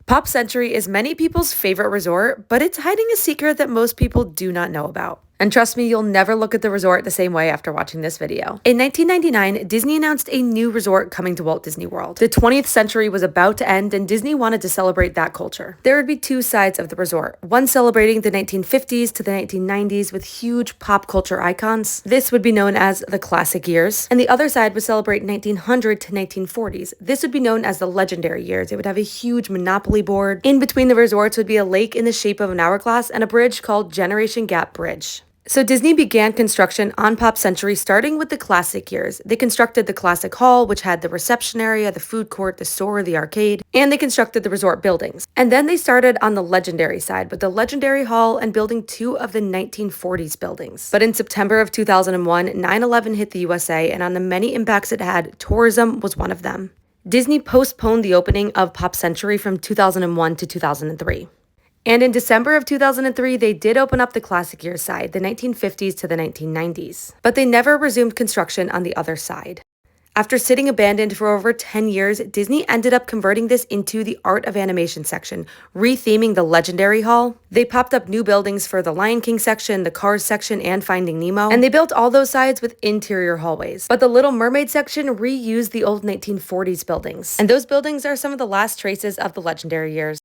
Pop Century is many people's favorite resort, but it's hiding a secret that most people do not know about. And trust me, you'll never look at the resort the same way after watching this video. In 1999, Disney announced a new resort coming to Walt Disney World. The 20th century was about to end, and Disney wanted to celebrate that culture. There would be two sides of the resort, one celebrating the 1950s to the 1990s with huge pop culture icons. This would be known as the classic years. And the other side would celebrate 1900 to 1940s. This would be known as the legendary years. It would have a huge Monopoly board. In between the resorts would be a lake in the shape of an hourglass and a bridge called Generation Gap Bridge. So Disney began construction on Pop Century starting with the classic years. They constructed the classic hall, which had the reception area, the food court, the store, the arcade, and they constructed the resort buildings. And then they started on the legendary side with the legendary hall and building two of the 1940s buildings. But in September of 2001, 9/11 hit the USA, and on the many impacts it had, tourism was one of them. Disney postponed the opening of Pop Century from 2001 to 2003. And in December of 2003, they did open up the classic years side, the 1950s to the 1990s. But they never resumed construction on the other side. After sitting abandoned for over 10 years, Disney ended up converting this into the Art of Animation section, retheming the Legendary Hall. They popped up new buildings for the Lion King section, the Cars section, and Finding Nemo, and they built all those sides with interior hallways. But the Little Mermaid section reused the old 1940s buildings. And those buildings are some of the last traces of the legendary years.